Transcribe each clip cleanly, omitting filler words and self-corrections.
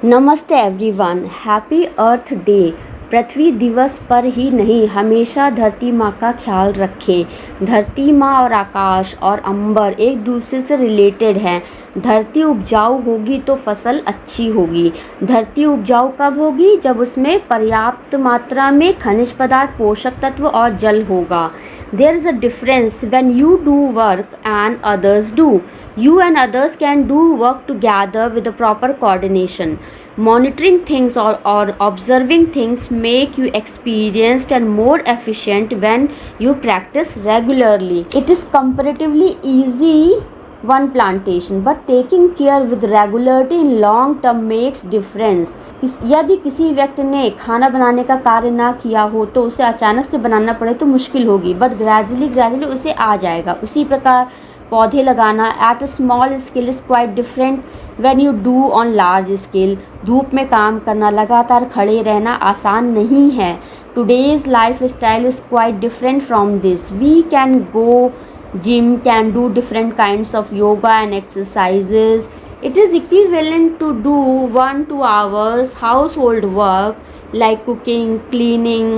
नमस्ते everyone, happy अर्थ day. पृथ्वी दिवस पर ही नहीं, हमेशा धरती माँ का ख्याल रखें। धरती माँ और आकाश और अंबर एक दूसरे से रिलेटेड हैं। धरती उपजाऊ होगी तो फसल अच्छी होगी। धरती उपजाऊ कब होगी? जब उसमें पर्याप्त मात्रा में खनिज पदार्थ, पोषक तत्व और जल होगा। There is a difference when you do work and others do. You and others can do work together with the proper coordination. Monitoring things or observing things make you experienced and more efficient when you practice regularly. It is comparatively easy one plantation, but taking care with regularity in long term makes difference. यदि किसी व्यक्ति ने खाना बनाने का कार्य ना किया हो तो उसे अचानक से बनाना पड़े तो मुश्किल होगी, बट ग्रेजुअली उसे आ जाएगा। उसी प्रकार पौधे लगाना at a small scale is quite different when you do on large scale. धूप में काम करना, लगातार खड़े रहना आसान नहीं है। Today's lifestyle is quite different from this. We can go gym, can do different kinds of yoga and exercises. It is equivalent to do 1-2 hours household work like cooking, cleaning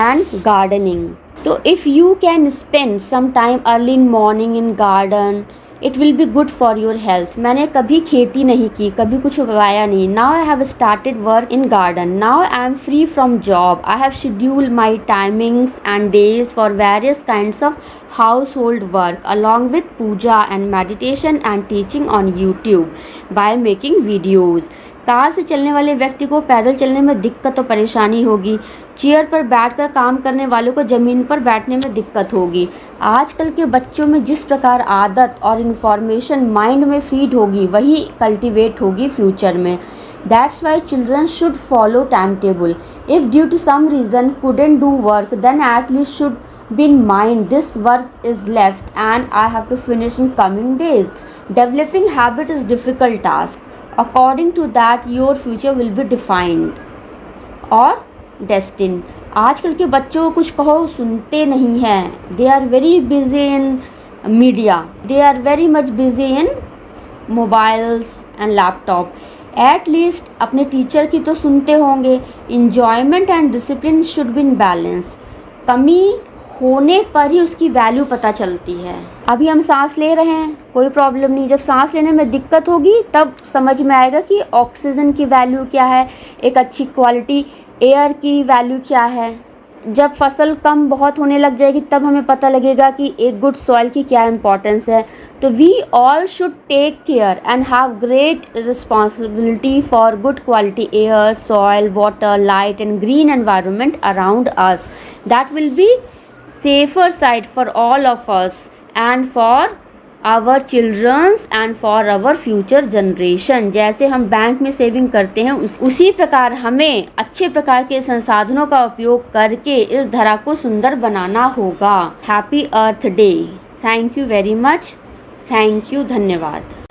and gardening. So if you can spend some time early in morning in garden, it will be good for your health. मैंने कभी खेती नहीं की, कभी कुछ उगाया नहीं. Now I have started work in garden. Now I am free from job. I have scheduled my timings and days for various kinds of household work along with puja and meditation and teaching on YouTube by making videos. Car से चलने वाले व्यक्ति को पैदल चलने में दिक्कत और परेशानी होगी। चेयर पर बैठकर काम करने वालों को ज़मीन पर बैठने में दिक्कत होगी। आजकल के बच्चों में जिस प्रकार आदत और इन्फॉर्मेशन माइंड में फीड होगी वही कल्टीवेट होगी फ्यूचर में। That's why children should follow timetable. If due to some reason couldn't do work, then at least should be in mind this work is left and I have to finish in coming days. Developing habit is difficult task. According to that, your future will be defined or destined. आजकल के बच्चों को कुछ कहो सुनते नहीं हैं. They are very busy in media. They are very much busy in mobiles and laptop. At least अपने टीचर की तो सुनते होंगे. Enjoyment and discipline should be in balance. कमी होने पर ही उसकी वैल्यू पता चलती है। अभी हम सांस ले रहे हैं, कोई प्रॉब्लम नहीं। जब सांस लेने में दिक्कत होगी तब समझ में आएगा कि ऑक्सीजन की वैल्यू क्या है, एक अच्छी क्वालिटी एयर की वैल्यू क्या है। जब फसल कम बहुत होने लग जाएगी तब हमें पता लगेगा कि एक गुड सॉइल की क्या इम्पोर्टेंस है। तो we all should take care and have great responsibility for good quality air, soil, water, light and green environment around us. That will be safer side for all of us and for our children's and for our future generation. जैसे हम bank में saving करते हैं उसी प्रकार हमें अच्छे प्रकार के संसाधनों का उपयोग करके इस धरा को सुंदर बनाना होगा. Happy earth day. Thank you very much. Thank you. धन्यवाद.